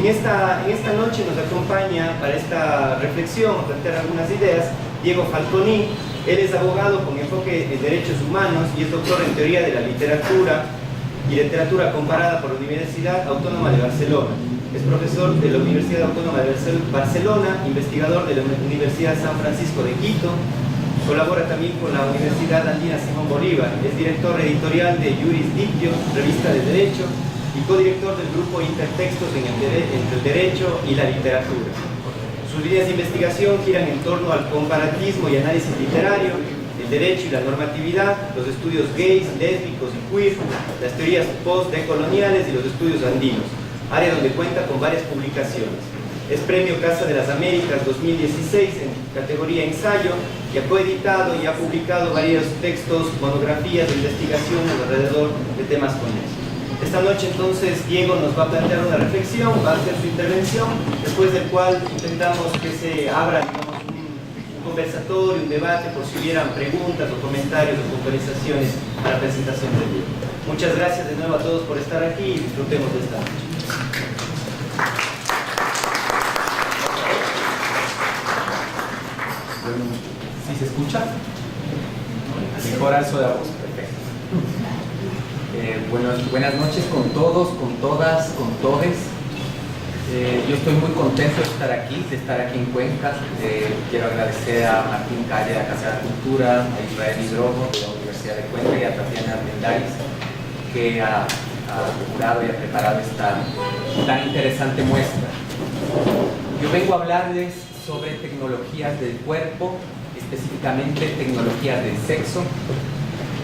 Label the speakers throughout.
Speaker 1: En esta noche nos acompaña para esta reflexión, plantear algunas ideas, Diego Falconi. Él es abogado con enfoque en derechos humanos y es doctor en teoría de la literatura y literatura comparada por la Universidad Autónoma de Barcelona. Es profesor de la Universidad Autónoma de Barcelona, investigador de la Universidad San Francisco de Quito. Colabora también con la Universidad Andina Simón Bolívar. Es director editorial de Jurisdictio, revista de Derecho, y codirector del grupo Intertextos entre el Derecho y la Literatura. Sus líneas de investigación giran en torno al comparatismo y análisis literario, el derecho y la normatividad, los estudios gays, lésbicos y queer, las teorías post-decoloniales y los estudios andinos, área donde cuenta con varias publicaciones. Es Premio Casa de las Américas 2016 en categoría ensayo y ha coeditado y ha publicado varios textos, monografías de investigación alrededor de temas conexos. Esta noche entonces Diego nos va a plantear una reflexión, va a hacer su intervención, después del cual intentamos que se abra, digamos, un conversatorio, un debate, por si hubieran preguntas o comentarios o puntualizaciones a la presentación de Diego. Muchas gracias de nuevo a todos por estar aquí y disfrutemos de esta noche.
Speaker 2: Bueno, ¿sí se escucha? Mejor alzo de voz, perfecto. Buenas noches con todos, con todas, con todes. Yo estoy muy contento de estar aquí en Cuenca. Quiero agradecer a Martín Calle de la Casa de la Cultura, a Israel Hidrogo de la Universidad de Cuenca y a Tatiana Armendáriz, que ha curado y ha preparado esta tan interesante muestra. Yo vengo a hablarles sobre tecnologías del cuerpo, específicamente tecnologías del sexo,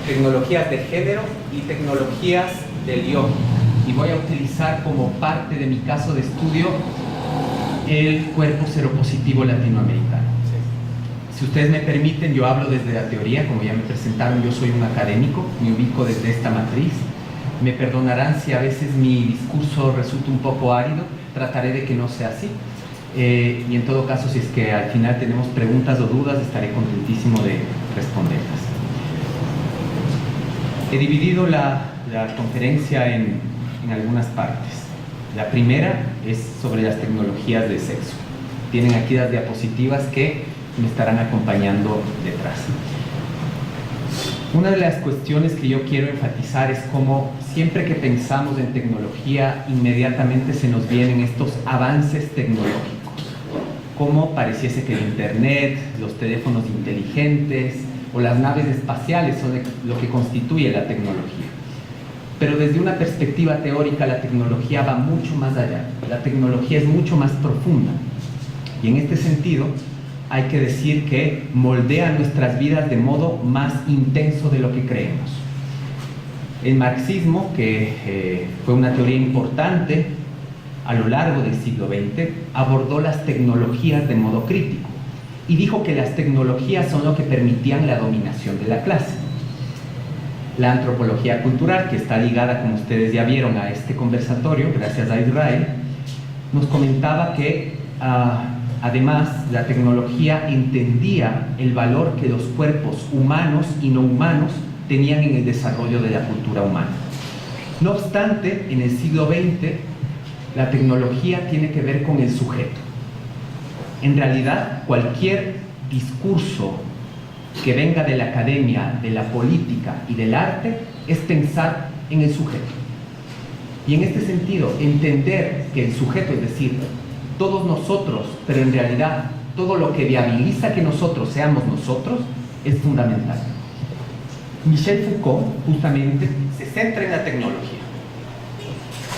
Speaker 2: tecnologías de género y tecnologías del yoga. Y voy a utilizar como parte de mi caso de estudio el cuerpo seropositivo latinoamericano. Si ustedes me permiten, yo hablo desde la teoría, como ya me presentaron, yo soy un académico, me ubico desde esta matriz. Me perdonarán si a veces mi discurso resulta un poco árido, trataré de que no sea así. Y en todo caso, si es que al final tenemos preguntas o dudas, estaré contentísimo de responderlas. He dividido la conferencia en algunas partes. La primera es sobre las tecnologías de sexo. Tienen aquí las diapositivas que me estarán acompañando detrás. Una de las cuestiones que yo quiero enfatizar es cómo siempre que pensamos en tecnología, inmediatamente se nos vienen estos avances tecnológicos. Como pareciese que el internet, los teléfonos inteligentes o las naves espaciales son lo que constituye la tecnología. Pero desde una perspectiva teórica, la tecnología va mucho más allá. La tecnología es mucho más profunda. Y en este sentido, hay que decir que moldea nuestras vidas de modo más intenso de lo que creemos. El marxismo, que fue una teoría importante a lo largo del siglo XX, abordó las tecnologías de modo crítico y dijo que las tecnologías son lo que permitían la dominación de la clase. La antropología cultural, que está ligada, como ustedes ya vieron, a este conversatorio, gracias a Israel, nos comentaba que además la tecnología entendía el valor que los cuerpos humanos y no humanos tenían en el desarrollo de la cultura humana. No obstante, en el siglo XX, la tecnología tiene que ver con el sujeto. En realidad, cualquier discurso que venga de la academia, de la política y del arte es pensar en el sujeto. Y en este sentido, entender que el sujeto, es decir, todos nosotros, pero en realidad todo lo que viabiliza que nosotros seamos nosotros, es fundamental. Michel Foucault, justamente, se centra en la tecnología.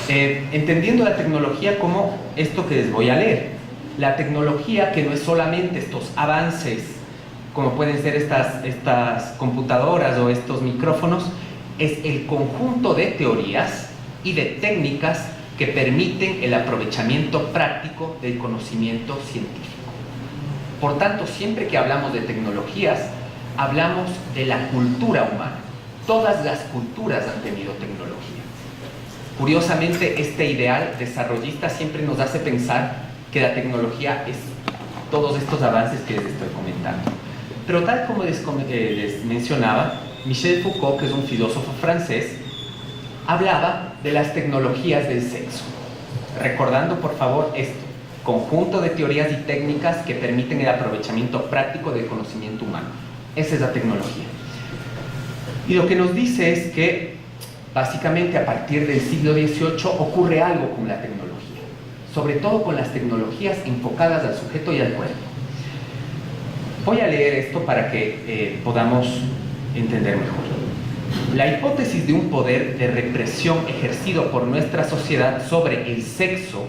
Speaker 2: Entendiendo la tecnología como esto que les voy a leer. La tecnología, que no es solamente estos avances, como pueden ser estas computadoras o estos micrófonos, es el conjunto de teorías y de técnicas que permiten el aprovechamiento práctico del conocimiento científico. Por tanto, siempre que hablamos de tecnologías, hablamos de la cultura humana. Todas las culturas han tenido tecnología. Curiosamente, este ideal desarrollista siempre nos hace pensar que la tecnología es todos estos avances que les estoy comentando. Pero tal como les mencionaba, Michel Foucault, que es un filósofo francés, hablaba de las tecnologías del sexo. Recordando, por favor, esto: conjunto de teorías y técnicas que permiten el aprovechamiento práctico del conocimiento humano. Esa es la tecnología. Y lo que nos dice es que, básicamente, a partir del siglo XVIII ocurre algo con la tecnología, sobre todo con las tecnologías enfocadas al sujeto y al cuerpo. Voy a leer esto para que podamos entender mejor. La hipótesis de un poder de represión ejercido por nuestra sociedad sobre el sexo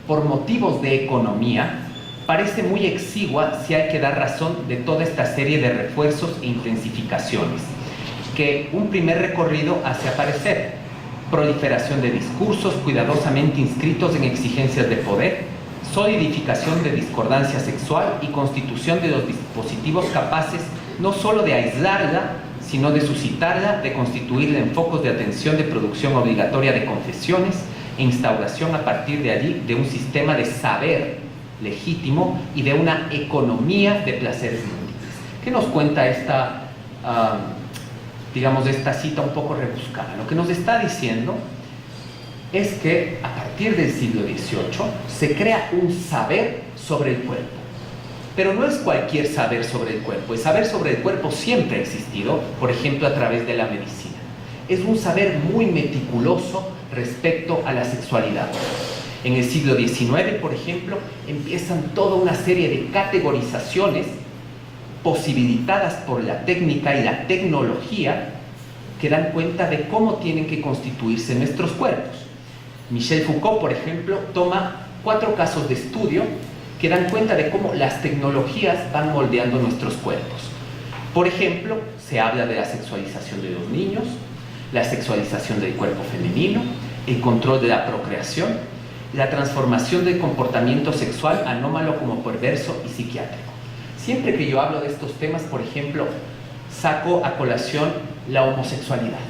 Speaker 2: por motivos de economía parece muy exigua si hay que dar razón de toda esta serie de refuerzos e intensificaciones que un primer recorrido hace aparecer: proliferación de discursos cuidadosamente inscritos en exigencias de poder, solidificación de discordancia sexual y constitución de los dispositivos capaces no solo de aislarla, sino de suscitarla, de constituirla en focos de atención de producción obligatoria de confesiones e instauración a partir de allí de un sistema de saber legítimo y de una economía de placeres múltiples. ¿Qué nos cuenta esta, digamos, esta cita un poco rebuscada? Lo que nos está diciendo es que a partir del siglo XVIII se crea un saber sobre el cuerpo. Pero no es cualquier saber sobre el cuerpo. El saber sobre el cuerpo siempre ha existido, por ejemplo, a través de la medicina. Es un saber muy meticuloso respecto a la sexualidad. En el siglo XIX, por ejemplo, empiezan toda una serie de categorizaciones posibilitadas por la técnica y la tecnología que dan cuenta de cómo tienen que constituirse nuestros cuerpos. Michel Foucault, por ejemplo, toma 4 casos de estudio que dan cuenta de cómo las tecnologías van moldeando nuestros cuerpos. Por ejemplo, se habla de la sexualización de los niños, la sexualización del cuerpo femenino, el control de la procreación, la transformación del comportamiento sexual anómalo como perverso y psiquiátrico. Siempre que yo hablo de estos temas, por ejemplo, saco a colación la homosexualidad.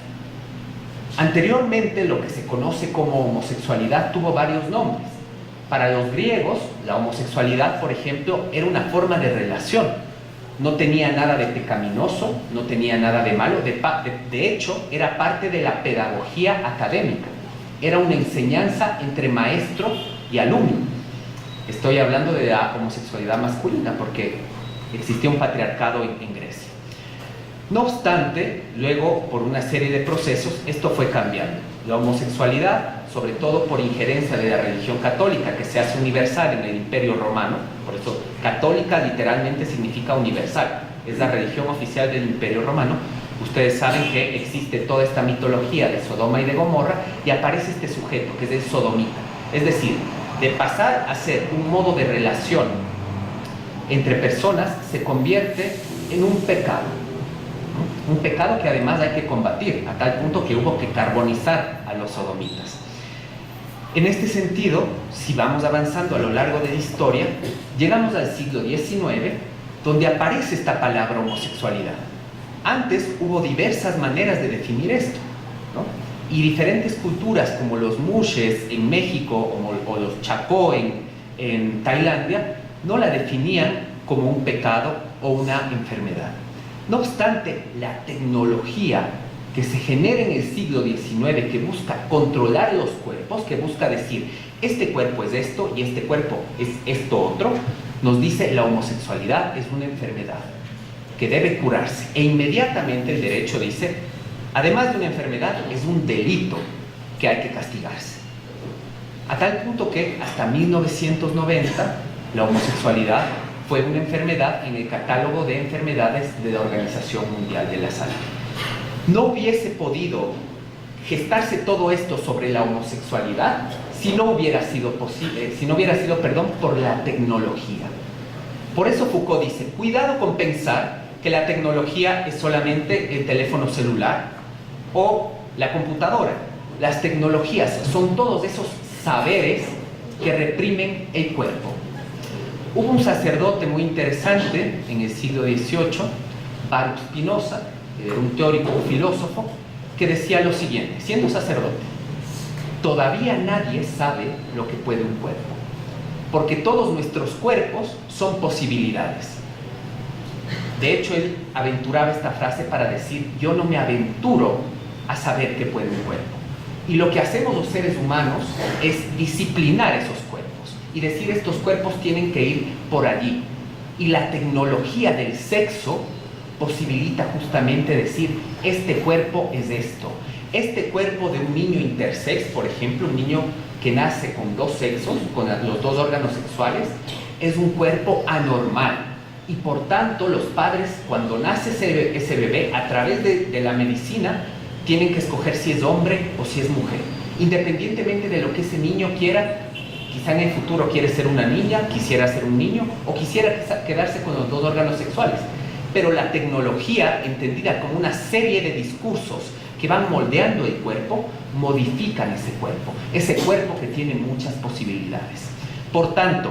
Speaker 2: Anteriormente, lo que se conoce como homosexualidad tuvo varios nombres. Para los griegos, la homosexualidad, por ejemplo, era una forma de relación. No tenía nada de pecaminoso, no tenía nada de malo. De hecho, era parte de la pedagogía académica. Era una enseñanza entre maestro y alumno. Estoy hablando de la homosexualidad masculina porque existía un patriarcado en Grecia. No obstante, luego, por una serie de procesos, esto fue cambiando. La homosexualidad, sobre todo por injerencia de la religión católica, que se hace universal en el Imperio Romano, por eso católica literalmente significa universal, es la religión oficial del Imperio Romano. Ustedes saben que existe toda esta mitología de Sodoma y de Gomorra y aparece este sujeto que es el sodomita. Es decir, de pasar a ser un modo de relación entre personas se convierte en un pecado. Un pecado que además hay que combatir, a tal punto que hubo que carbonizar a los sodomitas. En este sentido, si vamos avanzando a lo largo de la historia, llegamos al siglo XIX, donde aparece esta palabra homosexualidad. Antes hubo diversas maneras de definir esto, ¿no? Y diferentes culturas, como los Mushes en México o los Chacó en Tailandia, no la definían como un pecado o una enfermedad. No obstante, la tecnología que se genera en el siglo XIX, que busca controlar los cuerpos, que busca decir, este cuerpo es esto y este cuerpo es esto otro, nos dice la homosexualidad es una enfermedad que debe curarse. E inmediatamente el derecho dice, además de una enfermedad, es un delito que hay que castigarse. A tal punto que hasta 1990 la homosexualidad fue una enfermedad en el catálogo de enfermedades de la Organización Mundial de la Salud. No hubiese podido gestarse todo esto sobre la homosexualidad si no hubiera sido posible, por la tecnología. Por eso Foucault dice, cuidado con pensar que la tecnología es solamente el teléfono celular o la computadora. Las tecnologías son todos esos saberes que reprimen el cuerpo. Hubo un sacerdote muy interesante en el siglo XVIII, Baruch Spinoza, un teórico, un filósofo, que decía lo siguiente, siendo sacerdote: todavía nadie sabe lo que puede un cuerpo, porque todos nuestros cuerpos son posibilidades. De hecho, él aventuraba esta frase para decir: yo no me aventuro a saber qué puede un cuerpo. Y lo que hacemos los seres humanos es disciplinar esos cuerpos y decir: estos cuerpos tienen que ir por allí. Y la tecnología del sexo posibilita justamente decir: este cuerpo es esto. Este cuerpo de un niño intersex, por ejemplo, un niño que nace con dos sexos, con los dos órganos sexuales, es un cuerpo anormal. Y por tanto, los padres, cuando nace ese bebé, a través de la medicina, tienen que escoger si es hombre o si es mujer. Independientemente de lo que ese niño quiera, quizá en el futuro quiere ser una niña, quisiera ser un niño, o quisiera quedarse con los dos órganos sexuales. Pero la tecnología, entendida como una serie de discursos que van moldeando el cuerpo, modifican ese cuerpo que tiene muchas posibilidades. Por tanto,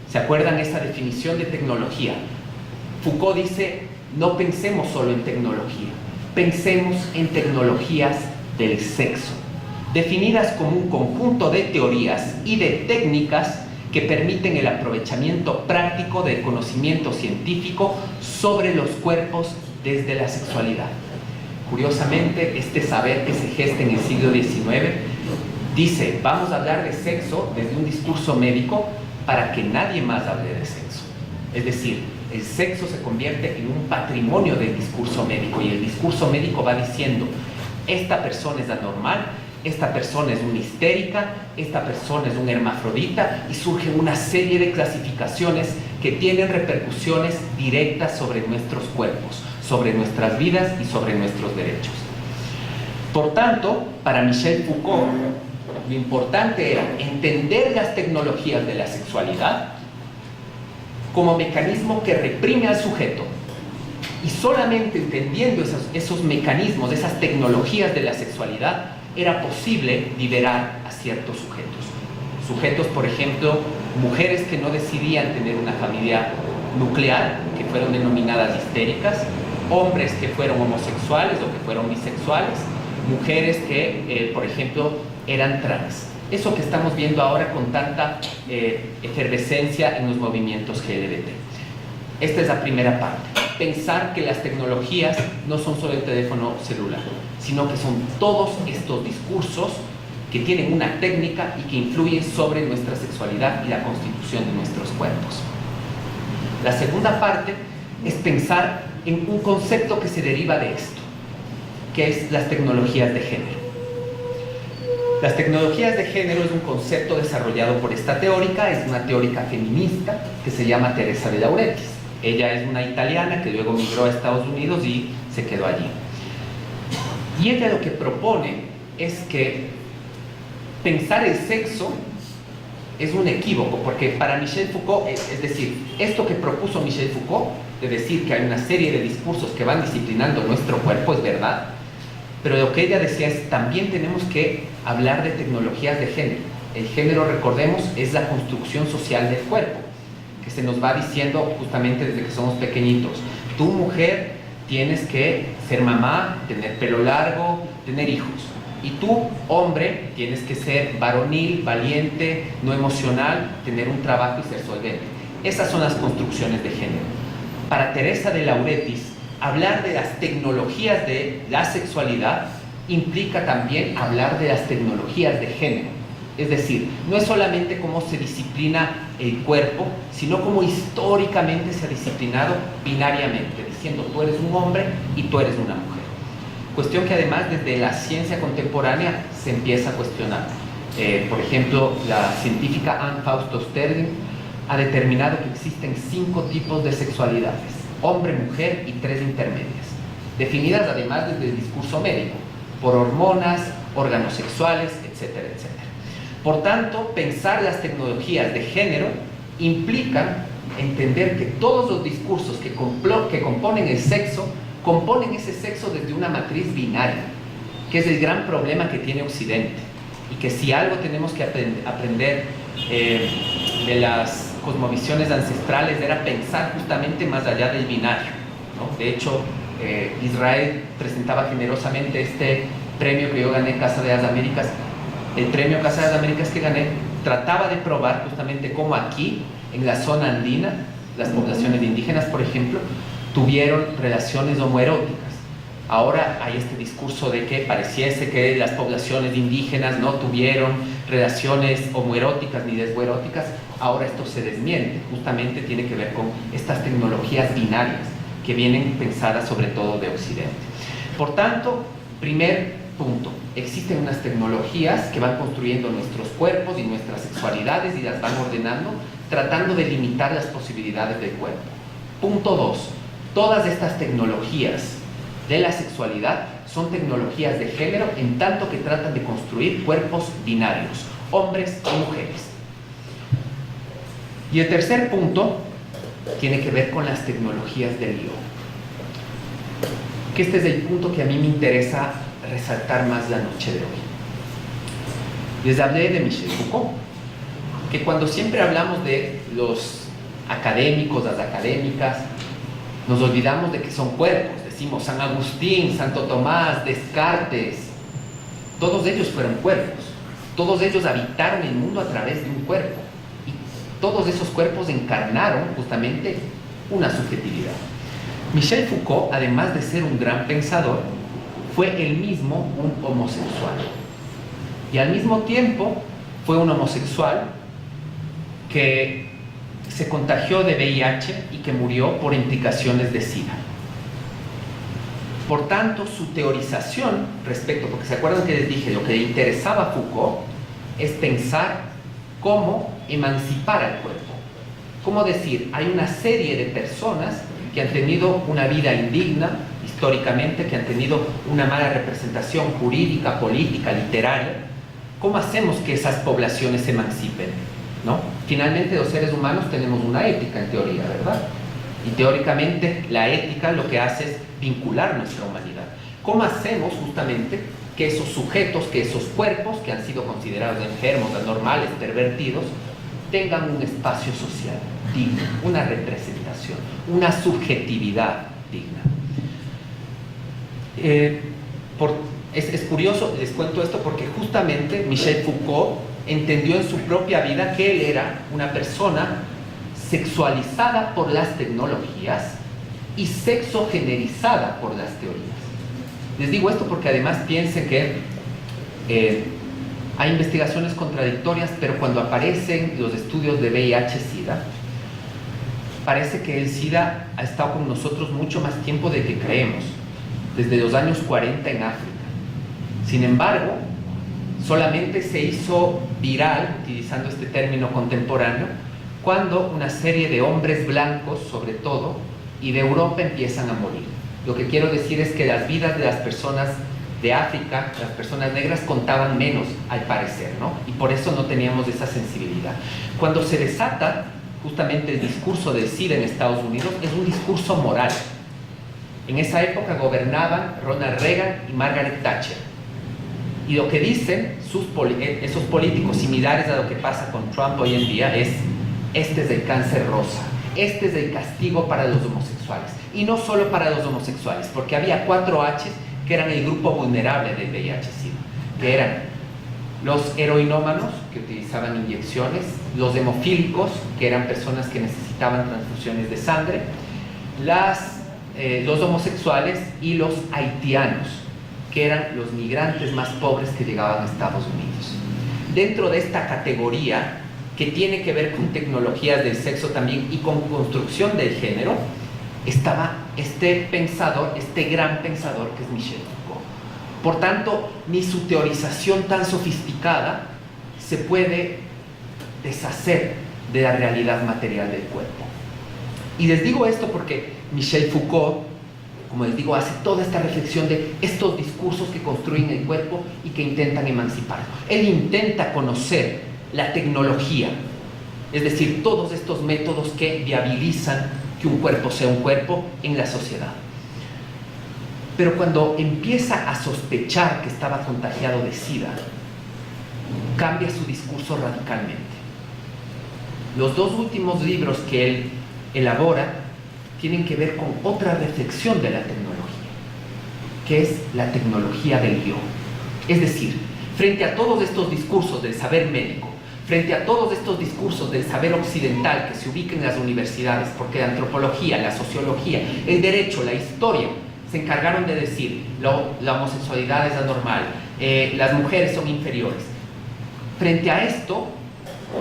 Speaker 2: ¿se acuerdan esa definición de tecnología? Foucault dice: no pensemos solo en tecnología, pensemos en tecnologías del sexo, definidas como un conjunto de teorías y de técnicas que permiten el aprovechamiento práctico del conocimiento científico sobre los cuerpos desde la sexualidad. Curiosamente, este saber que se gesta en el siglo XIX dice: vamos a hablar de sexo desde un discurso médico para que nadie más hable de sexo. Es decir, el sexo se convierte en un patrimonio del discurso médico, y el discurso médico va diciendo: esta persona es anormal, esta persona es una histérica, esta persona es un hermafrodita, y surge una serie de clasificaciones que tienen repercusiones directas sobre nuestros cuerpos, sobre nuestras vidas y sobre nuestros derechos. Por tanto, para Michel Foucault, lo importante era entender las tecnologías de la sexualidad como mecanismo que reprime al sujeto, y solamente entendiendo esos mecanismos, esas tecnologías de la sexualidad, era posible liberar a ciertos sujetos, por ejemplo, mujeres que no decidían tener una familia nuclear, que fueron denominadas histéricas, hombres que fueron homosexuales o que fueron bisexuales, mujeres que, por ejemplo, eran trans. Eso que estamos viendo ahora con tanta efervescencia en los movimientos LGBT. Esta es la primera parte. Pensar que las tecnologías no son solo el teléfono celular, sino que son todos estos discursos que tienen una técnica y que influyen sobre nuestra sexualidad y la constitución de nuestros cuerpos. La segunda parte es pensar en un concepto que se deriva de esto, que es las tecnologías de género. Las tecnologías de género es un concepto desarrollado por esta teórica, es una teórica feminista que se llama Teresa de Lauretis. Ella es una italiana que luego migró a Estados Unidos y se quedó allí. Y ella lo que propone es que pensar el sexo es un equívoco, porque para Michel Foucault, es decir, esto que propuso Michel Foucault, de decir que hay una serie de discursos que van disciplinando nuestro cuerpo, es verdad, pero lo que ella decía es: también tenemos que hablar de tecnologías de género. El género, recordemos, es la construcción social del cuerpo, que se nos va diciendo justamente desde que somos pequeñitos: tú, mujer, tienes que ser mamá, tener pelo largo, tener hijos. Y tú, hombre, tienes que ser varonil, valiente, no emocional, tener un trabajo y ser solvente. Esas son las construcciones de género. Para Teresa de Lauretis, hablar de las tecnologías de la sexualidad implica también hablar de las tecnologías de género. Es decir, no es solamente cómo se disciplina el cuerpo, sino cómo históricamente se ha disciplinado binariamente, diciendo: tú eres un hombre y tú eres una mujer. Cuestión que además desde la ciencia contemporánea se empieza a cuestionar. Por ejemplo, la científica Anne Fausto Sterling ha determinado que existen 5 tipos de sexualidades: hombre, mujer y 3 intermedias, definidas además desde el discurso médico, por hormonas, órganos sexuales, etcétera, etcétera. Por tanto, pensar las tecnologías de género implica entender que todos los discursos que componen el sexo, componen ese sexo desde una matriz binaria, que es el gran problema que tiene Occidente, y que si algo tenemos que aprender de las cosmovisiones ancestrales era pensar justamente más allá del binario, ¿no? De hecho, Israel presentaba generosamente este premio que yo gané en Casa de las Américas, el premio Casa de las Américas que gané trataba de probar justamente cómo aquí, en la zona andina, las poblaciones indígenas, por ejemplo, tuvieron relaciones homoeróticas. Ahora hay este discurso de que pareciese que las poblaciones indígenas no tuvieron relaciones homoeróticas ni lesboeróticas. Ahora esto se desmiente, justamente tiene que ver con estas tecnologías binarias que vienen pensadas sobre todo de Occidente. Por tanto, primer punto, existen unas tecnologías que van construyendo nuestros cuerpos y nuestras sexualidades y las van ordenando, tratando de limitar las posibilidades del cuerpo. Punto 2, todas estas tecnologías de la sexualidad son tecnologías de género en tanto que tratan de construir cuerpos binarios, hombres y mujeres. Y el tercer punto tiene que ver con las tecnologías del yo. Que este es el punto que a mí me interesa resaltar más la noche de hoy. Les hablé de Michel Foucault, que cuando siempre hablamos de los académicos, las académicas, nos olvidamos de que son cuerpos. Decimos San Agustín, Santo Tomás, Descartes, todos ellos fueron cuerpos, todos ellos habitaron el mundo a través de un cuerpo y todos esos cuerpos encarnaron justamente una subjetividad. Michel Foucault, además de ser un gran pensador, fue él mismo un homosexual y al mismo tiempo fue un homosexual que se contagió de VIH y que murió por implicaciones de SIDA. Por tanto, su teorización respecto, porque se acuerdan que les dije, lo que le interesaba a Foucault es pensar cómo emancipar al cuerpo. Cómo decir, hay una serie de personas que han tenido una vida indigna históricamente, que han tenido una mala representación jurídica, política, literaria. ¿Cómo hacemos que esas poblaciones se emancipen? ¿No? Finalmente, los seres humanos tenemos una ética en teoría, ¿verdad? Y teóricamente la ética lo que hace es vincular nuestra humanidad. ¿Cómo hacemos justamente que esos sujetos, que esos cuerpos que han sido considerados enfermos, anormales, pervertidos, tengan un espacio social digno, una representación, una subjetividad digna? Es curioso, les cuento esto porque justamente Michel Foucault entendió en su propia vida que él era una persona sexualizada por las tecnologías y sexogenerizada por las teorías. Les digo esto porque además piensen que hay investigaciones contradictorias, pero cuando aparecen los estudios de VIH-Sida, parece que el SIDA ha estado con nosotros mucho más tiempo de que creemos, desde los años 40 en África. Sin embargo, solamente se hizo viral, utilizando este término contemporáneo, cuando una serie de hombres blancos, sobre todo, y de Europa empiezan a morir. Lo que quiero decir es que las vidas de las personas de África, las personas negras, contaban menos, al parecer, ¿no? Y por eso no teníamos esa sensibilidad. Cuando se desata justamente el discurso del SIDA en Estados Unidos, es un discurso moral. En esa época gobernaban Ronald Reagan y Margaret Thatcher. Y lo que dicen esos políticos, similares a lo que pasa con Trump hoy en día, es: este es el cáncer rosa, este es el castigo para los homosexuales. Y no solo para los homosexuales, porque había 4 H que eran el grupo vulnerable del VIH-Sida, que eran los heroinómanos, que utilizaban inyecciones, los hemofílicos, que eran personas que necesitaban transfusiones de sangre, los homosexuales y los haitianos, que eran los migrantes más pobres que llegaban a Estados Unidos. Dentro de esta categoría, que tiene que ver con tecnologías del sexo también y con construcción del género, estaba este pensador, este gran pensador que es Michel Foucault. Por tanto, ni su teorización tan sofisticada se puede deshacer de la realidad material del cuerpo. Y les digo esto porque Michel Foucault, como les digo, hace toda esta reflexión de estos discursos que construyen el cuerpo y que intentan emanciparlo. Él intenta conocer la tecnología, es decir, todos estos métodos que viabilizan que un cuerpo sea un cuerpo en la sociedad. Pero cuando empieza a sospechar que estaba contagiado de SIDA, cambia su discurso radicalmente. Los 2 últimos libros que él elabora tienen que ver con otra reflexión de la tecnología, que es la tecnología del yo. Es decir, frente a todos estos discursos del saber médico, frente a todos estos discursos del saber occidental que se ubican en las universidades, porque la antropología, la sociología, el derecho, la historia, se encargaron de decir la homosexualidad es anormal, las mujeres son inferiores. Frente a esto,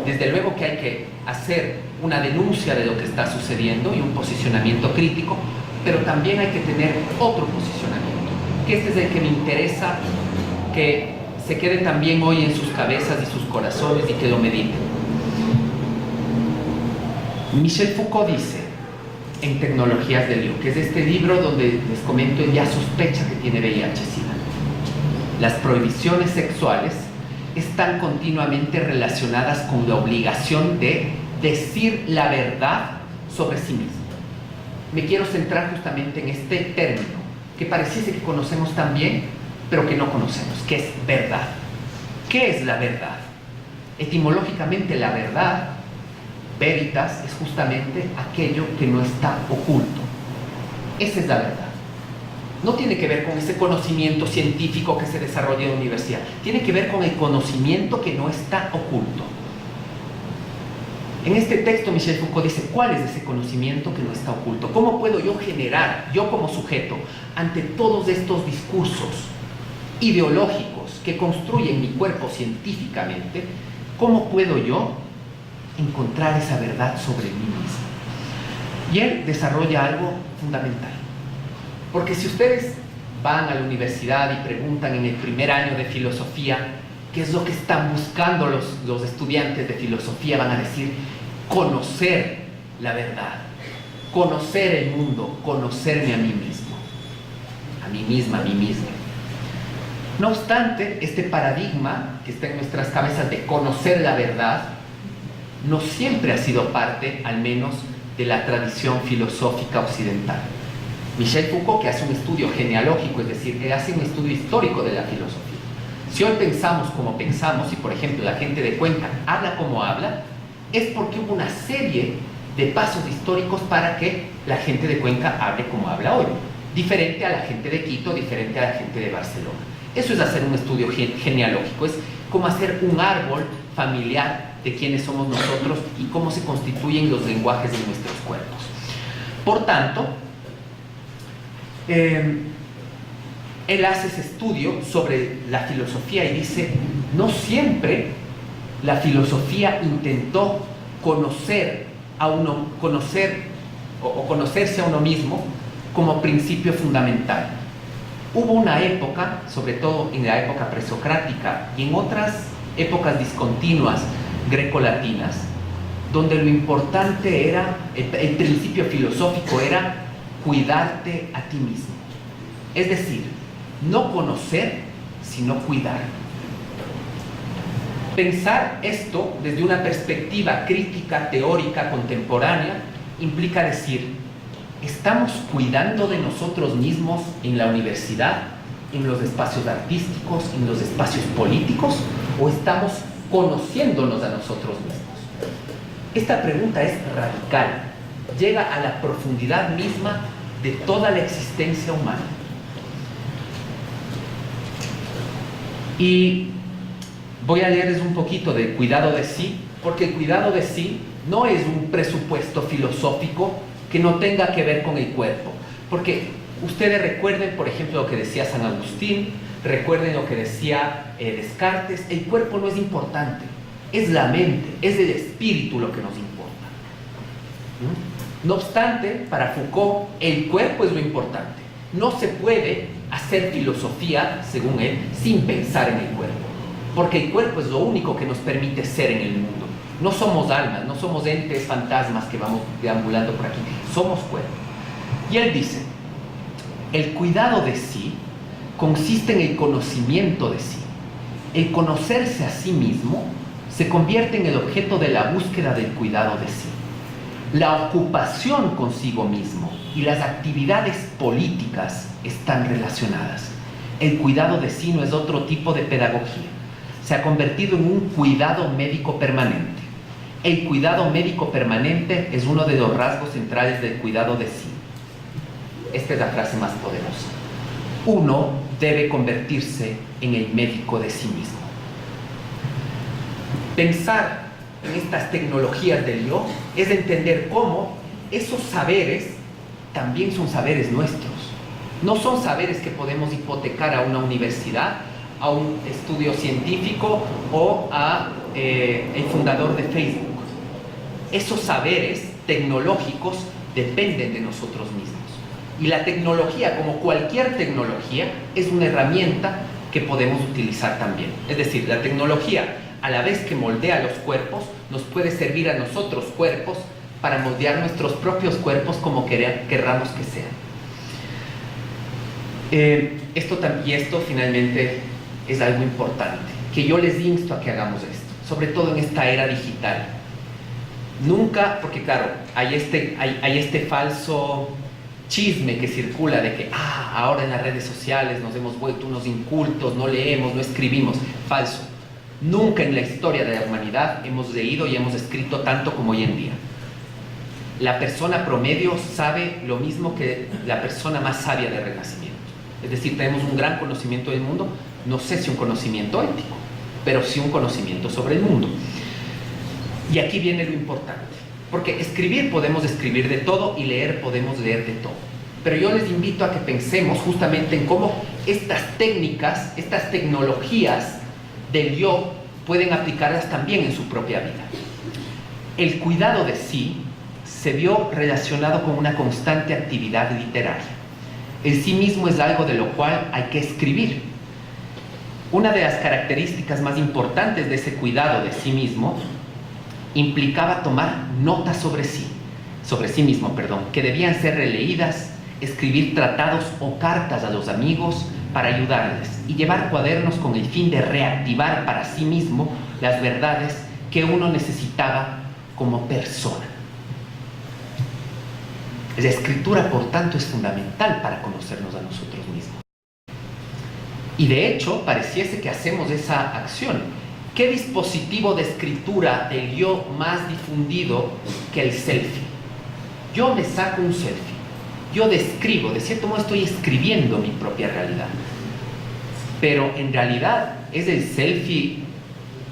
Speaker 2: desde luego que hay que hacer una denuncia de lo que está sucediendo y un posicionamiento crítico, pero también hay que tener otro posicionamiento, que este es el que me interesa que se quede también hoy en sus cabezas y sus corazones y que lo mediten. Michel Foucault dice en Tecnologías del Yo, que es este libro donde les comento, él ya sospecha que tiene VIH-Sida. Las prohibiciones sexuales están continuamente relacionadas con la obligación de decir la verdad sobre sí mismo. Me quiero centrar justamente en este término que pareciese que conocemos tan bien, pero que no conocemos, que es verdad. ¿Qué es la verdad? Etimológicamente, la verdad, veritas, es justamente aquello que no está oculto. Esa es la verdad. No tiene que ver con ese conocimiento científico que se desarrolla en la universidad. Tiene que ver con el conocimiento que no está oculto. En este texto, Michel Foucault dice, ¿cuál es ese conocimiento que no está oculto? ¿Cómo puedo yo generar, yo como sujeto, ante todos estos discursos ideológicos que construyen mi cuerpo científicamente, cómo puedo yo encontrar esa verdad sobre mí mismo? Y él desarrolla algo fundamental. Porque si ustedes van a la universidad y preguntan en el primer año de filosofía qué es lo que están buscando los estudiantes de filosofía, van a decir conocer la verdad, conocer el mundo, conocerme a mí mismo, a mí misma, a mí mismo. No obstante, este paradigma que está en nuestras cabezas de conocer la verdad no siempre ha sido parte, al menos, de la tradición filosófica occidental. Michel Foucault, que hace un estudio genealógico, es decir, que hace un estudio histórico de la filosofía. Si hoy pensamos como pensamos, y por ejemplo la gente de Cuenca habla como habla, es porque hubo una serie de pasos históricos para que la gente de Cuenca hable como habla hoy. Diferente a la gente de Quito, diferente a la gente de Barcelona. Eso es hacer un estudio genealógico, es como hacer un árbol familiar de quiénes somos nosotros y cómo se constituyen los lenguajes de nuestros cuerpos. Por tanto, él hace ese estudio sobre la filosofía y dice, no siempre la filosofía intentó conocerse a uno mismo como principio fundamental. Hubo una época, sobre todo en la época presocrática y en otras épocas discontinuas grecolatinas, donde lo importante era, el principio filosófico era cuidarte a ti mismo. Es decir, no conocer, sino cuidar. Pensar esto desde una perspectiva crítica, teórica, contemporánea, implica decir, ¿estamos cuidando de nosotros mismos en la universidad, en los espacios artísticos, en los espacios políticos, o estamos conociéndonos a nosotros mismos? Esta pregunta es radical, llega a la profundidad misma de toda la existencia humana. Y voy a leerles un poquito de cuidado de sí, porque el cuidado de sí no es un presupuesto filosófico que no tenga que ver con el cuerpo. Porque ustedes recuerden, por ejemplo, lo que decía San Agustín, recuerden lo que decía Descartes, el cuerpo no es importante, es la mente, es el espíritu lo que nos importa. No obstante, para Foucault, el cuerpo es lo importante. No se puede hacer filosofía, según él, sin pensar en el cuerpo. Porque el cuerpo es lo único que nos permite ser en el mundo. No somos almas, no somos entes fantasmas que vamos deambulando por aquí. Somos cuerpo. Y él dice, el cuidado de sí consiste en el conocimiento de sí. El conocerse a sí mismo se convierte en el objeto de la búsqueda del cuidado de sí. La ocupación consigo mismo y las actividades políticas están relacionadas. El cuidado de sí no es otro tipo de pedagogía. Se ha convertido en un cuidado médico permanente. El cuidado médico permanente es uno de los rasgos centrales del cuidado de sí. Esta es la frase más poderosa. Uno debe convertirse en el médico de sí mismo. Pensar en estas tecnologías del yo es entender cómo esos saberes también son saberes nuestros. No son saberes que podemos hipotecar a una universidad, a un estudio científico o a el fundador de Facebook. Esos saberes tecnológicos dependen de nosotros mismos. Y la tecnología, como cualquier tecnología, es una herramienta que podemos utilizar también. Es decir, la tecnología, a la vez que moldea los cuerpos, nos puede servir a nosotros cuerpos para moldear nuestros propios cuerpos como querramos que sean. Esto finalmente es algo importante, que yo les insto a que hagamos esto, sobre todo en esta era digital. Nunca, porque claro, hay este falso chisme que circula de que ahora en las redes sociales nos hemos vuelto unos incultos, no leemos, no escribimos. Falso. Nunca en la historia de la humanidad hemos leído y hemos escrito tanto como hoy en día. La persona promedio sabe lo mismo que la persona más sabia del Renacimiento. Es decir, tenemos un gran conocimiento del mundo, no sé si un conocimiento ético, pero sí un conocimiento sobre el mundo. Y aquí viene lo importante, porque escribir podemos escribir de todo y leer podemos leer de todo. Pero yo les invito a que pensemos justamente en cómo estas técnicas, estas tecnologías del yo pueden aplicarlas también en su propia vida. El cuidado de sí se vio relacionado con una constante actividad literaria. El sí mismo es algo de lo cual hay que escribir. Una de las características más importantes de ese cuidado de sí mismo implicaba tomar notas sobre sí mismo, que debían ser releídas, escribir tratados o cartas a los amigos para ayudarles y llevar cuadernos con el fin de reactivar para sí mismo las verdades que uno necesitaba como persona. La escritura, por tanto, es fundamental para conocernos a nosotros mismos. Y de hecho, pareciese que hacemos esa acción. ¿Qué dispositivo de escritura del yo más difundido que el selfie? Yo me saco un selfie. Yo describo, de cierto modo estoy escribiendo mi propia realidad. Pero en realidad, ¿es el selfie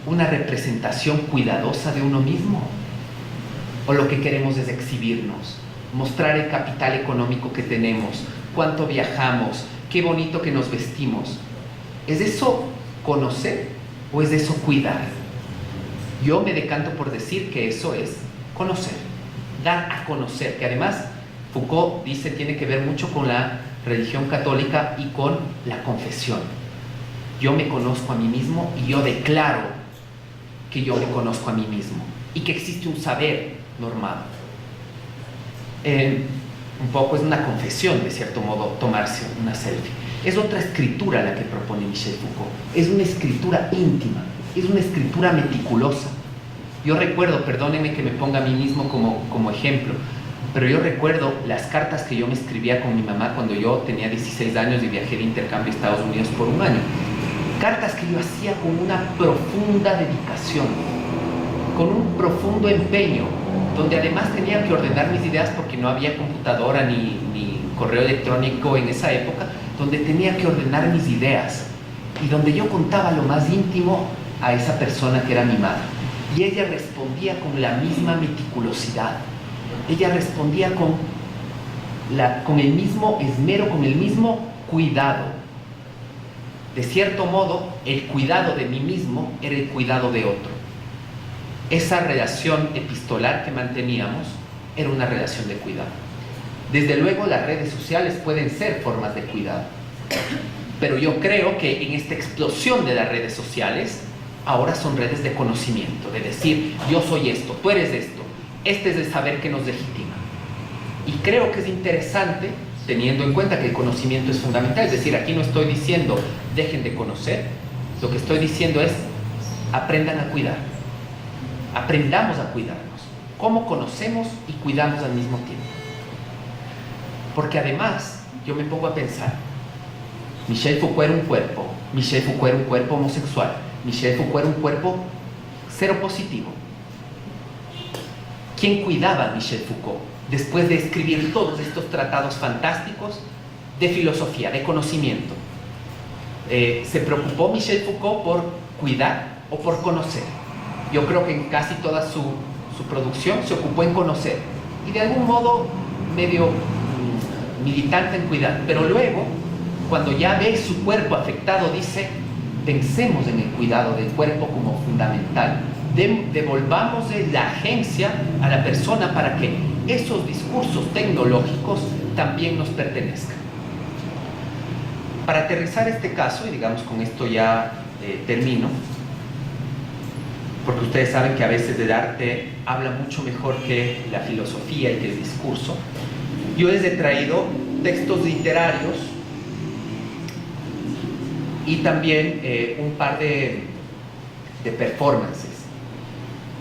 Speaker 2: una representación cuidadosa de uno mismo? ¿O lo que queremos es exhibirnos? Mostrar el capital económico que tenemos, cuánto viajamos, qué bonito que nos vestimos. ¿Es eso conocer o es eso cuidar? Yo me decanto por decir que eso es conocer, dar a conocer, que además Foucault dice tiene que ver mucho con la religión católica y con la confesión. Yo me conozco a mí mismo y yo declaro que yo me conozco a mí mismo y que existe un saber normado. Un poco es una confesión, de cierto modo, tomarse una selfie. Es otra escritura la que propone Michel Foucault. Es una escritura íntima, es una escritura meticulosa. Yo recuerdo, perdónenme que me ponga a mí mismo como ejemplo, pero yo recuerdo las cartas que yo me escribía con mi mamá cuando yo tenía 16 años y viajé de intercambio a Estados Unidos por un año. Cartas que yo hacía con una profunda dedicación, con un profundo empeño, donde además tenía que ordenar mis ideas porque no había computadora ni correo electrónico en esa época, donde tenía que ordenar mis ideas y donde yo contaba lo más íntimo a esa persona que era mi madre. Y ella respondía con la misma meticulosidad, ella respondía con el mismo esmero, con el mismo cuidado. De cierto modo, el cuidado de mí mismo era el cuidado de otro. Esa relación epistolar que manteníamos era una relación de cuidado. Desde luego las redes sociales pueden ser formas de cuidado, pero yo creo que en esta explosión de las redes sociales ahora son redes de conocimiento, de decir yo soy esto, tú eres esto, este es el saber que nos legitima. Y creo que es interesante, teniendo en cuenta que el conocimiento es fundamental, es decir, aquí no estoy diciendo dejen de conocer, lo que estoy diciendo es aprendan a cuidar. Aprendamos a cuidarnos. ¿Cómo conocemos y cuidamos al mismo tiempo? Porque además, yo me pongo a pensar, Michel Foucault era un cuerpo, Michel Foucault era un cuerpo homosexual, Michel Foucault era un cuerpo seropositivo. ¿Quién cuidaba a Michel Foucault después de escribir todos estos tratados fantásticos de filosofía, de conocimiento? ¿Se preocupó Michel Foucault por cuidar o por conocer? yo creo que en casi toda su producción se ocupó en conocer y de algún modo medio militante en cuidar, pero luego cuando ya ve su cuerpo afectado dice: pensemos en el cuidado del cuerpo como fundamental, devolvamos la agencia a la persona para que esos discursos tecnológicos también nos pertenezcan. Para aterrizar este caso, y digamos con esto ya termino, porque ustedes saben que a veces el arte habla mucho mejor que la filosofía y que el discurso, yo les he traído textos literarios y también un par de performances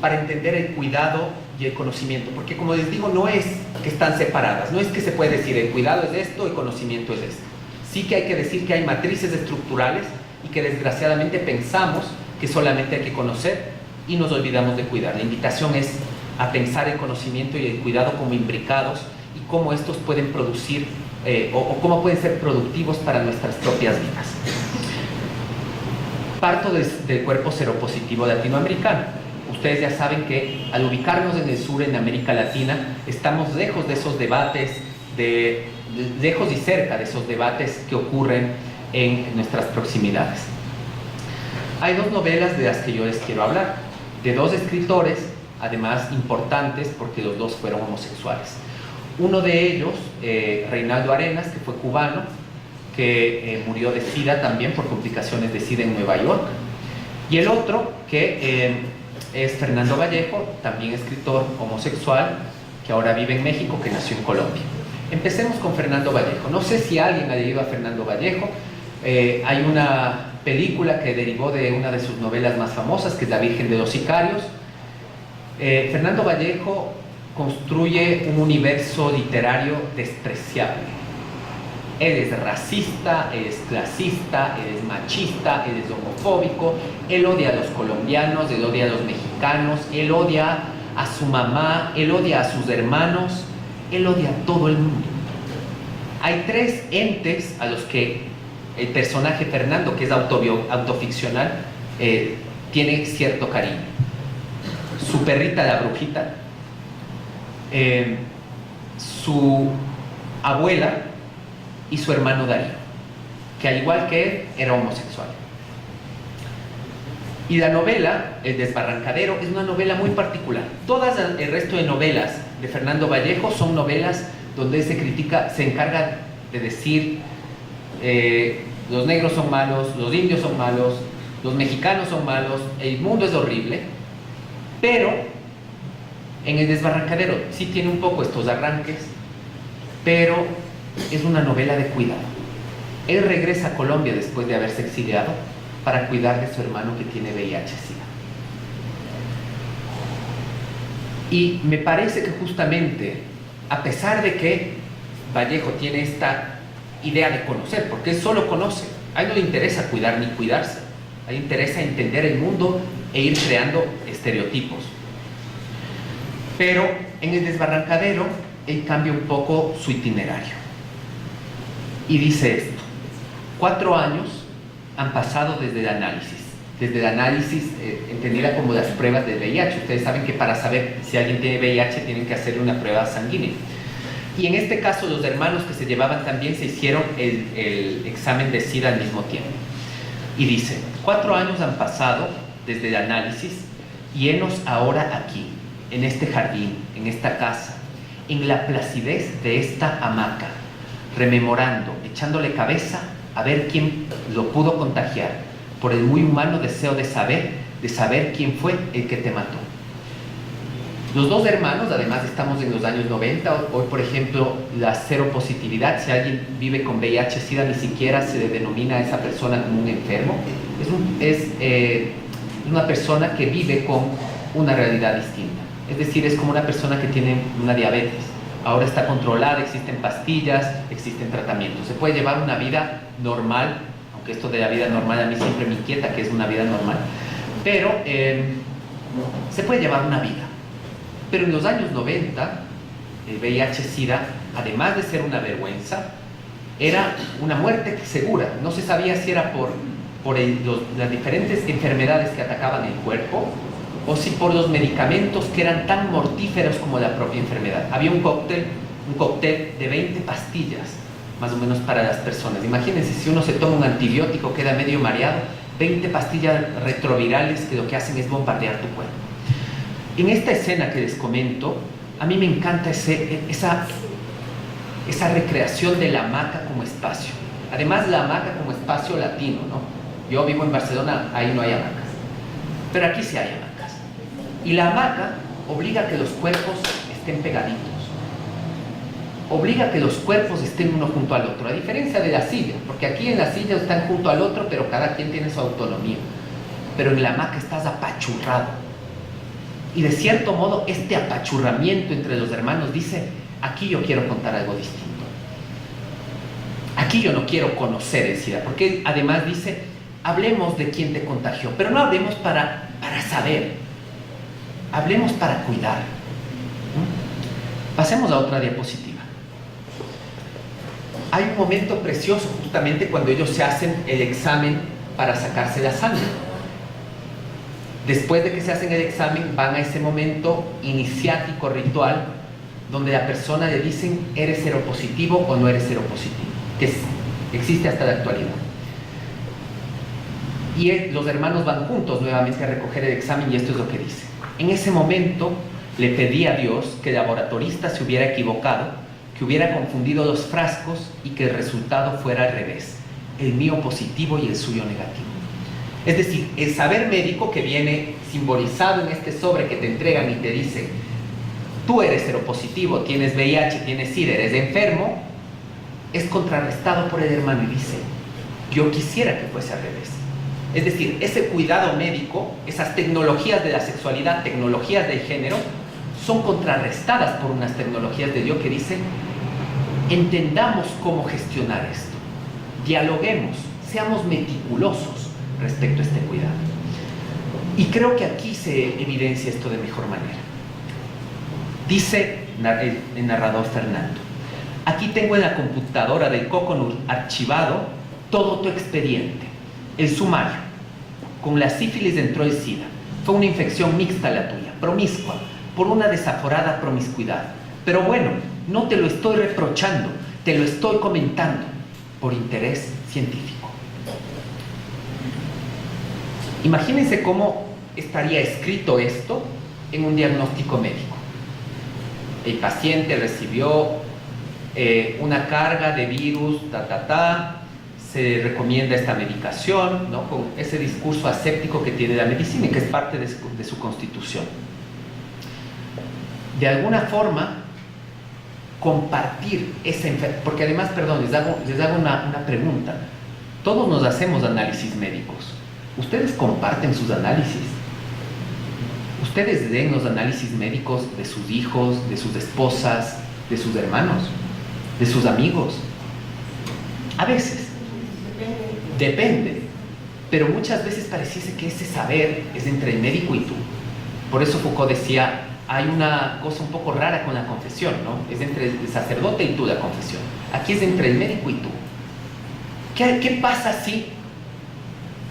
Speaker 2: para entender el cuidado y el conocimiento, porque como les digo, no es que están separadas, no es que se puede decir el cuidado es esto, el conocimiento es esto. Sí que hay que decir que hay matrices estructurales y que desgraciadamente pensamos que solamente hay que conocer y nos olvidamos de cuidar. La invitación es a pensar el conocimiento y el cuidado como imbricados y cómo estos pueden producir o cómo pueden ser productivos para nuestras propias vidas. Parto del cuerpo seropositivo latinoamericano. Ustedes ya saben que al ubicarnos en el sur, en América Latina, estamos lejos de esos debates, lejos y cerca de esos debates que ocurren en nuestras proximidades. Hay dos novelas de las que yo les quiero hablar, de dos escritores, además importantes porque los dos fueron homosexuales. Uno de ellos, Reinaldo Arenas, que fue cubano, que murió de SIDA también por complicaciones de SIDA en Nueva York. Y el otro, que es Fernando Vallejo, también escritor homosexual, que ahora vive en México, que nació en Colombia. Empecemos con Fernando Vallejo. No sé si alguien ha leído a Fernando Vallejo. Hay una película que derivó de una de sus novelas más famosas, que es La Virgen de los Sicarios. Fernando Vallejo construye un universo literario despreciable. Él es racista, él es clasista, él es machista, él es homofóbico, él odia a los colombianos, él odia a los mexicanos, él odia a su mamá, él odia a sus hermanos, él odia a todo el mundo. Hay tres entes a los que el personaje Fernando, que es autoficcional, tiene cierto cariño. Su perrita, la brujita, su abuela y su hermano Darío, que al igual que él era homosexual. Y la novela, El Desbarrancadero, es una novela muy particular. Todas el resto de novelas de Fernando Vallejo son novelas donde se encarga de decir los negros son malos, los indios son malos, los mexicanos son malos, el mundo es horrible, pero en El Desbarrancadero sí tiene un poco estos arranques, pero es una novela de cuidado. Él regresa a Colombia después de haberse exiliado para cuidar de su hermano que tiene VIH-Sida. Y me parece que justamente, a pesar de que Vallejo tiene esta idea de conocer, porque él solo conoce, a él no le interesa cuidar ni cuidarse, a él le interesa entender el mundo e ir creando estereotipos. Pero en El Desbarrancadero, él cambia un poco su itinerario. Y dice esto: 4 años han pasado desde el análisis, entendida como las pruebas de VIH. Ustedes saben que para saber si alguien tiene VIH tienen que hacerle una prueba sanguínea. Y en este caso los hermanos que se llevaban también se hicieron el examen de SIDA al mismo tiempo. Y dice: 4 años han pasado desde el análisis y henos ahora aquí, en este jardín, en esta casa, en la placidez de esta hamaca, rememorando, echándole cabeza a ver quién lo pudo contagiar, por el muy humano deseo de saber quién fue el que te mató. Los dos hermanos, además estamos en los años 90, hoy por ejemplo la seropositividad, si alguien vive con VIH-Sida ni siquiera se le denomina a esa persona como un enfermo, es una persona que vive con una realidad distinta, es decir, es como una persona que tiene una diabetes. Ahora está controlada, existen pastillas, existen tratamientos. Se puede llevar una vida normal, aunque esto de la vida normal a mí siempre me inquieta, que es una vida normal, pero se puede llevar una vida. Pero en los años 90, el VIH-Sida, además de ser una vergüenza, era una muerte segura. No se sabía si era por las diferentes enfermedades que atacaban el cuerpo o si por los medicamentos que eran tan mortíferos como la propia enfermedad. Había un cóctel de 20 pastillas, más o menos, para las personas. Imagínense, si uno se toma un antibiótico, queda medio mareado, 20 pastillas retrovirales que lo que hacen es bombardear tu cuerpo. En esta escena que les comento, a mí me encanta esa recreación de la hamaca como espacio. Además, la hamaca como espacio latino, ¿no? Yo vivo en Barcelona, ahí no hay hamacas, pero aquí sí hay hamacas. Y la hamaca obliga a que los cuerpos estén pegaditos, obliga a que los cuerpos estén uno junto al otro, a diferencia de la silla, porque aquí en la silla están junto al otro, pero cada quien tiene su autonomía. Pero en la hamaca estás apachurrado. Y de cierto modo, este apachurramiento entre los hermanos dice: aquí yo quiero contar algo distinto. Aquí yo no quiero conocer el SIDA, porque además dice: hablemos de quién te contagió, pero no hablemos para saber, hablemos para cuidar. Pasemos a otra diapositiva. Hay un momento precioso justamente cuando ellos se hacen el examen para sacarse la sangre. Después de que se hacen el examen, van a ese momento iniciático, ritual, donde a la persona le dicen: ¿eres seropositivo o no eres seropositivo? Que existe hasta la actualidad. Y los hermanos van juntos nuevamente a recoger el examen, y esto es lo que dice: en ese momento le pedí a Dios que el laboratorista se hubiera equivocado, que hubiera confundido los frascos y que el resultado fuera al revés, el mío positivo y el suyo negativo. Es decir, el saber médico que viene simbolizado en este sobre que te entregan y te dice: tú eres seropositivo, tienes VIH, tienes SIDA, eres enfermo, es contrarrestado por el hermano y dice: yo quisiera que fuese al revés. Es decir, ese cuidado médico, esas tecnologías de la sexualidad, tecnologías del género, son contrarrestadas por unas tecnologías de Dios que dicen: entendamos cómo gestionar esto, dialoguemos, seamos meticulosos respecto a este cuidado. Y creo que aquí se evidencia esto de mejor manera. Dice el narrador Fernando: aquí tengo en la computadora del Coconut archivado todo tu expediente, el sumario. Con la sífilis entró el SIDA. Fue una infección mixta la tuya, promiscua, por una desaforada promiscuidad. Pero bueno, no te lo estoy reprochando, te lo estoy comentando por interés científico. Imagínense cómo estaría escrito esto en un diagnóstico médico. El paciente recibió una carga de virus, se recomienda esta medicación, ¿no? Con ese discurso aséptico que tiene la medicina y que es parte de su constitución. De alguna forma, compartir esa enfermedad, porque además, perdón, les hago una pregunta. Todos nos hacemos análisis médicos. ¿Ustedes comparten sus análisis? ¿Ustedes leen los análisis médicos de sus hijos, de sus esposas, de sus hermanos, de sus amigos? A veces. Depende. Pero muchas veces pareciese que ese saber es entre el médico y tú. Por eso Foucault decía: hay una cosa un poco rara con la confesión, ¿no? Es entre el sacerdote y tú la confesión. Aquí es entre el médico y tú. ¿Qué pasa si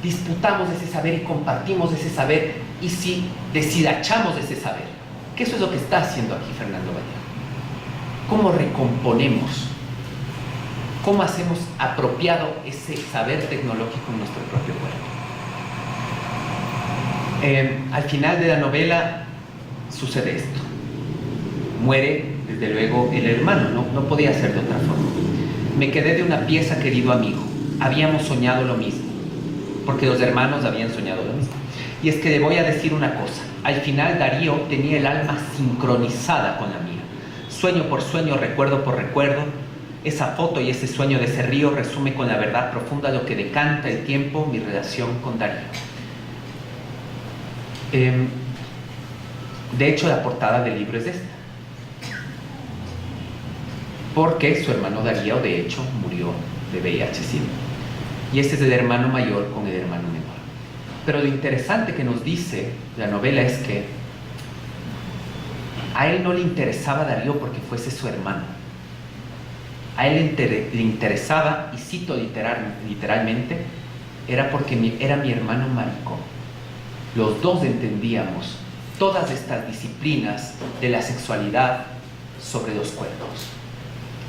Speaker 2: disputamos ese saber y compartimos ese saber, y si deshilachamos ese saber? Que eso es lo que está haciendo aquí Fernando Vallejo. ¿Cómo recomponemos? ¿Cómo hacemos apropiado ese saber tecnológico en nuestro propio cuerpo? Al final de la novela sucede esto. Muere, desde luego, el hermano, no podía ser de otra forma. Me quedé de una pieza, querido amigo. Habíamos soñado lo mismo, porque los hermanos habían soñado lo mismo. Y es que le voy a decir una cosa: al final Darío tenía el alma sincronizada con la mía. Sueño por sueño, recuerdo por recuerdo, esa foto y ese sueño de ese río resume con la verdad profunda lo que decanta el tiempo mi relación con Darío. De hecho, la portada del libro es esta, porque su hermano Darío, de hecho, murió de VIH-Sida. Y ese es el hermano mayor con el hermano menor. Pero lo interesante que nos dice la novela es que a él no le interesaba Darío porque fuese su hermano. A él le interesaba, y cito literalmente, era porque era mi hermano maricón. los dos entendíamos todas estas disciplinas de la sexualidad sobre los cuerpos.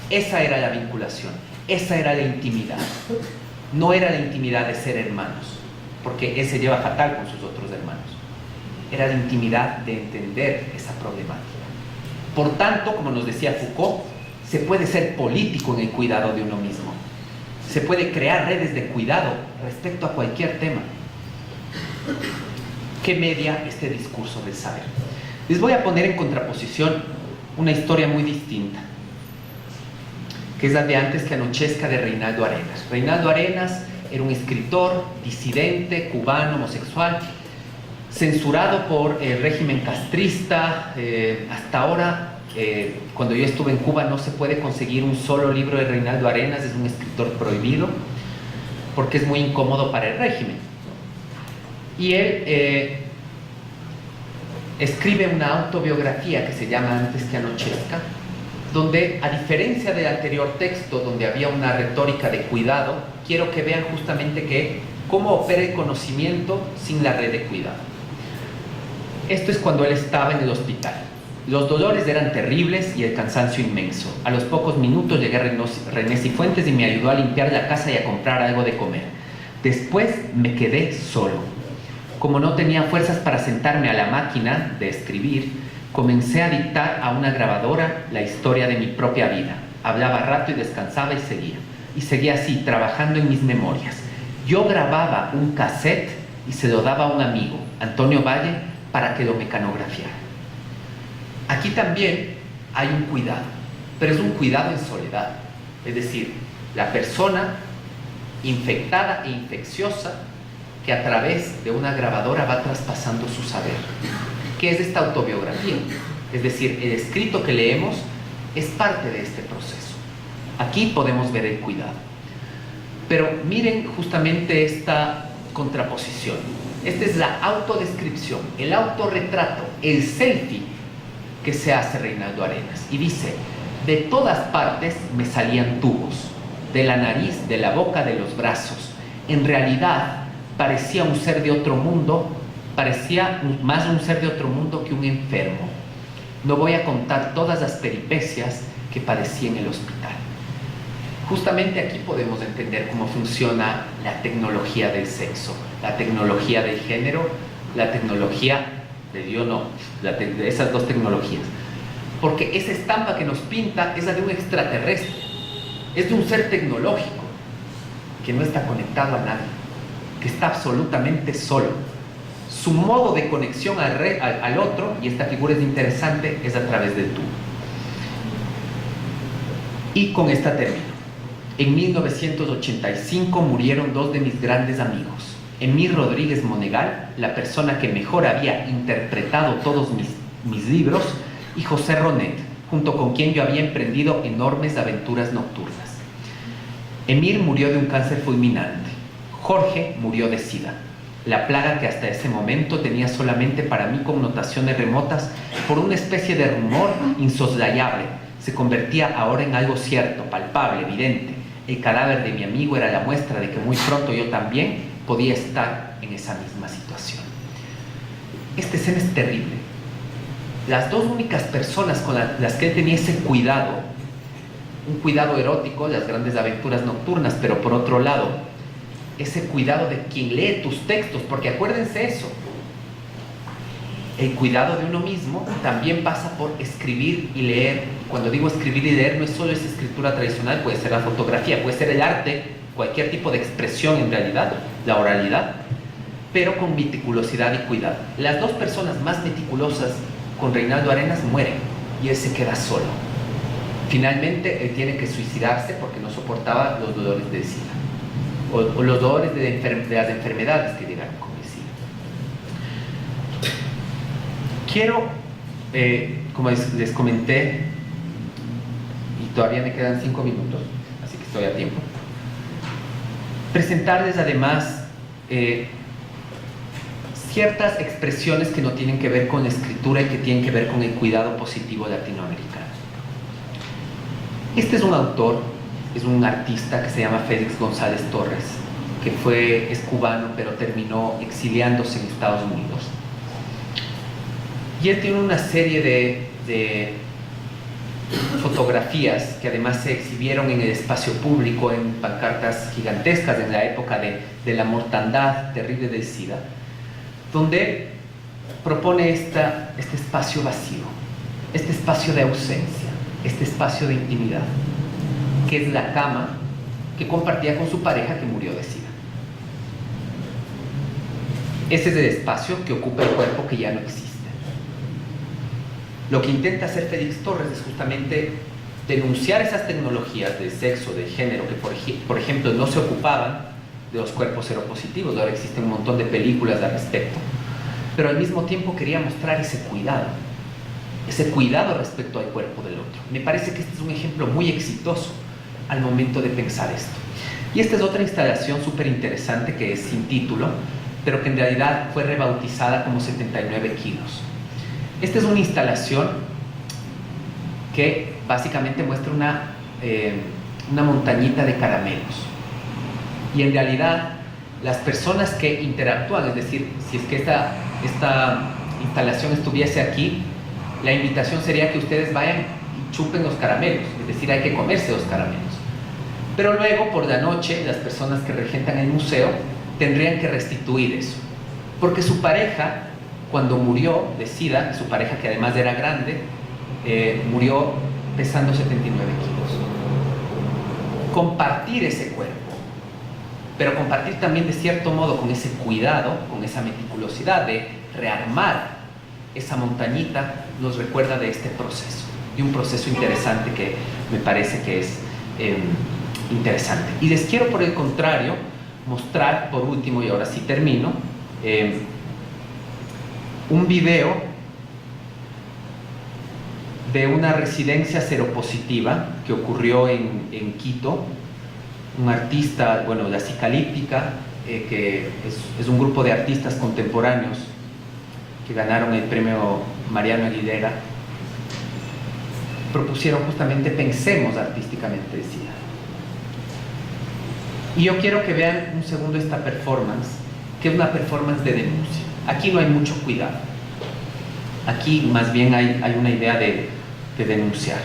Speaker 2: Esa era la vinculación, esa era la intimidad. No era la intimidad de ser hermanos, porque él se lleva fatal con sus otros hermanos. Era la intimidad de entender esa problemática. Por tanto, como nos decía Foucault, se puede ser político en el cuidado de uno mismo. Se puede crear redes de cuidado respecto a cualquier tema. ¿Qué media este discurso del saber? Les voy a poner en contraposición una historia muy distinta, que es la de Antes que anochezca de Reinaldo Arenas. Reinaldo Arenas era un escritor disidente, cubano, homosexual, censurado por el régimen castrista. Hasta ahora, cuando yo estuve en Cuba, no se puede conseguir un solo libro de Reinaldo Arenas, es un escritor prohibido, porque es muy incómodo para el régimen. Y él escribe una autobiografía que se llama Antes que anochezca, donde, a diferencia del anterior texto, donde había una retórica de cuidado, quiero que vean justamente cómo opera el conocimiento sin la red de cuidado. Esto es cuando él estaba en el hospital. Los dolores eran terribles y el cansancio inmenso. A los pocos minutos llegué a René Cifuentes y me ayudó a limpiar la casa y a comprar algo de comer. Después me quedé solo. Como no tenía fuerzas para sentarme a la máquina de escribir, comencé a dictar a una grabadora la historia de mi propia vida. Hablaba rato y descansaba y seguía. Y seguía así, trabajando en mis memorias. Yo grababa un cassette y se lo daba a un amigo, Antonio Valle, para que lo mecanografiara. Aquí también hay un cuidado, pero es un cuidado en soledad. Es decir, la persona infectada e infecciosa que a través de una grabadora va traspasando su saber. ¿Qué es esta autobiografía? Es decir, el escrito que leemos es parte de este proceso. Aquí podemos ver el cuidado. Pero miren justamente esta contraposición. Esta es la autodescripción, el autorretrato, el selfie que se hace Reinaldo Arenas. Y dice: de todas partes me salían tubos, de la nariz, de la boca, de los brazos. En realidad parecía un ser de otro mundo, parecía más un ser de otro mundo que un enfermo. No voy a contar todas las peripecias que padecí en el hospital. Justamente aquí podemos entender cómo funciona la tecnología del sexo, la tecnología del género, la tecnología de Dios, no, de esas dos tecnologías. Porque esa estampa que nos pinta es la de un extraterrestre, es de un ser tecnológico que no está conectado a nadie, que está absolutamente solo. Su modo de conexión al otro, y esta figura es interesante, es a través del tubo. Y con esta termino. En 1985 murieron dos de mis grandes amigos. Emir Rodríguez Monegal, la persona que mejor había interpretado todos mis libros, y José Ronet, junto con quien yo había emprendido enormes aventuras nocturnas. Emir murió de un cáncer fulminante. Jorge murió de SIDA, la plaga que hasta ese momento tenía solamente para mí connotaciones remotas por una especie de rumor insoslayable. Se convertía ahora en algo cierto, palpable, evidente. El cadáver de mi amigo era la muestra de que muy pronto yo también podía estar en esa misma situación. Esta escena es terrible. Las dos únicas personas con las que él tenía ese cuidado, un cuidado erótico, las grandes aventuras nocturnas, pero por otro lado, ese cuidado de quien lee tus textos, porque acuérdense eso, el cuidado de uno mismo también pasa por escribir y leer. Cuando digo escribir y leer, no es solo esa escritura tradicional, puede ser la fotografía, puede ser el arte, cualquier tipo de expresión en realidad, la oralidad, pero con meticulosidad y cuidado. Las dos personas más meticulosas con Reinaldo Arenas mueren y él se queda solo. Finalmente, él tiene que suicidarse porque no soportaba los dolores del SIDA, o los dolores de las enfermedades que llegaron con el SIDA. Quiero, como les comenté, y todavía me quedan 5 minutos, así que estoy a tiempo, presentarles además ciertas expresiones que no tienen que ver con la escritura y que tienen que ver con el cuidado positivo latinoamericano. Este es un autor, es un artista que se llama Félix González Torres, que es cubano, pero terminó exiliándose en Estados Unidos. Y él tiene una serie de fotografías que además se exhibieron en el espacio público en pancartas gigantescas en la época de la mortandad terrible del SIDA, donde propone este espacio vacío, este espacio de ausencia, este espacio de intimidad, que es la cama que compartía con su pareja que murió de SIDA. Ese es el espacio que ocupa el cuerpo que ya no existe. Lo que intenta hacer Félix Torres es justamente denunciar esas tecnologías de sexo, de género, que por ejemplo no se ocupaban de los cuerpos seropositivos. Ahora existen un montón de películas al respecto, pero al mismo tiempo quería mostrar ese cuidado respecto al cuerpo del otro. Me parece que este es un ejemplo muy exitoso al momento de pensar esto. Y esta es otra instalación súper interesante que es sin título, pero que en realidad fue rebautizada como 79 kilos. Esta es una instalación que básicamente muestra una montañita de caramelos. Y en realidad las personas que interactúan, es decir, si es que esta instalación estuviese aquí, la invitación sería que ustedes vayan y chupen los caramelos, es decir, hay que comerse los caramelos. Pero luego, por la noche, las personas que regentan el museo tendrían que restituir eso, porque su pareja, cuando murió de SIDA, su pareja que además era grande, murió pesando 79 kilos. Compartir ese cuerpo, pero compartir también de cierto modo con ese cuidado, con esa meticulosidad de rearmar esa montañita, nos recuerda de este proceso, y un proceso interesante que me parece que es interesante. Y les quiero, por el contrario, mostrar por último, y ahora sí termino, un video de una residencia seropositiva que ocurrió en Quito. Un artista, bueno, la Cicalíptica, que es un grupo de artistas contemporáneos que ganaron el premio Mariano Aguilera, propusieron justamente pensemos artísticamente, decía. Y yo quiero que vean un segundo esta performance, que es una performance de denuncia. Aquí no hay mucho cuidado. Aquí más bien hay una idea de denunciar.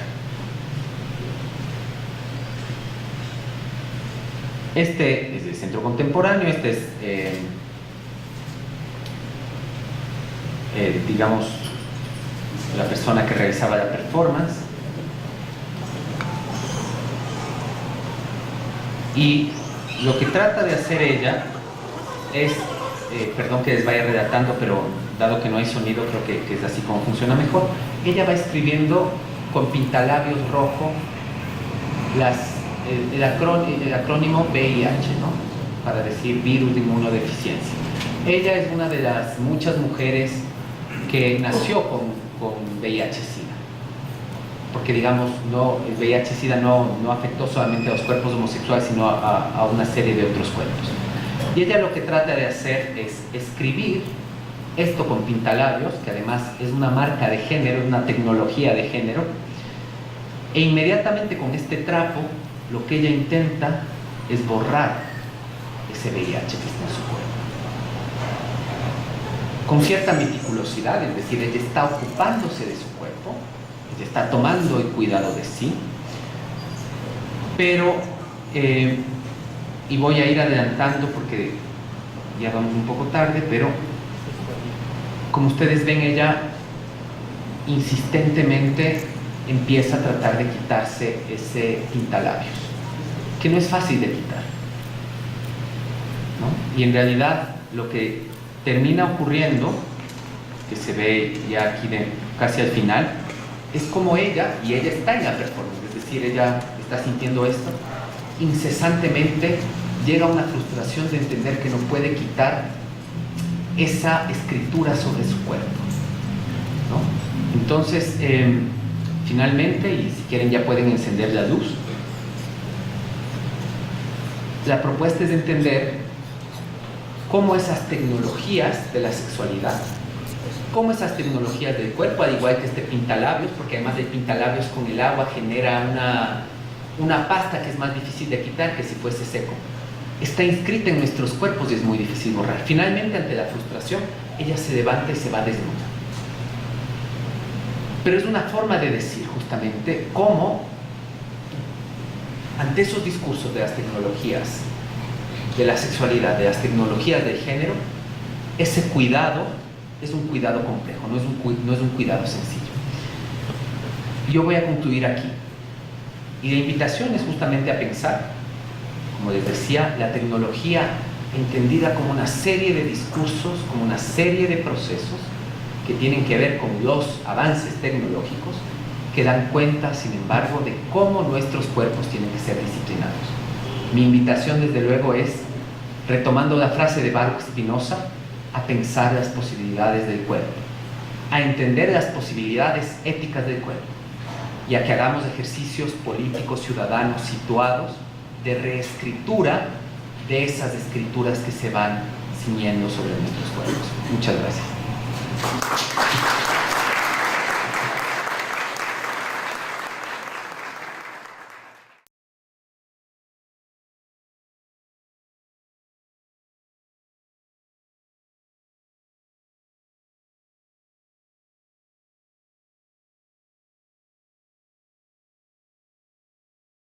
Speaker 2: Este es el Centro Contemporáneo, este es, digamos, la persona que realizaba la performance. Y lo que trata de hacer ella es, perdón que les vaya relatando, pero dado que no hay sonido, creo que es así como funciona mejor. Ella va escribiendo con pintalabios rojo el acrónimo VIH, ¿no? Para decir virus de inmunodeficiencia. Ella es una de las muchas mujeres que nació con VIH-Sida, porque digamos, el VIH-Sida no afectó solamente a los cuerpos homosexuales, sino a una serie de otros cuerpos. Y ella lo que trata de hacer es escribir esto con pintalabios, que además es una marca de género, una tecnología de género, e inmediatamente con este trapo lo que ella intenta es borrar ese VIH que está en su cuerpo. Con cierta meticulosidad, es decir, ella está ocupándose de su cuerpo, ella está tomando el cuidado de sí, pero, y voy a ir adelantando porque ya vamos un poco tarde, pero como ustedes ven, ella insistentemente empieza a tratar de quitarse ese pintalabios, que no es fácil de quitar, ¿no? Y en realidad lo que termina ocurriendo, que se ve ya aquí casi al final, es como ella está en la performance, es decir, ella está sintiendo esto, incesantemente llega a una frustración de entender que no puede quitar esa escritura sobre su cuerpo, ¿no? Entonces, finalmente, y si quieren ya pueden encender la luz, la propuesta es entender cómo esas tecnologías de la sexualidad, cómo esas tecnologías del cuerpo, al igual que este pintalabios, porque además del pintalabios con el agua genera una pasta que es más difícil de quitar que si fuese seco. está inscrita en nuestros cuerpos y es muy difícil borrar. Finalmente, ante la frustración, ella se levanta y se va desnuda. Pero es una forma de decir justamente cómo, ante esos discursos de las tecnologías, de la sexualidad, de las tecnologías del género, ese cuidado es un cuidado complejo, no es un cuidado sencillo. Yo voy a concluir aquí. Y la invitación es justamente a pensar, como les decía, la tecnología entendida como una serie de discursos, como una serie de procesos que tienen que ver con los avances tecnológicos, que dan cuenta, sin embargo, de cómo nuestros cuerpos tienen que ser disciplinados. Mi invitación, desde luego, es, retomando la frase de Baruch Spinoza, a pensar las posibilidades del cuerpo, a entender las posibilidades éticas del cuerpo, y a que hagamos ejercicios políticos ciudadanos situados de reescritura de esas escrituras que se van ciñendo sobre nuestros cuerpos. Muchas gracias.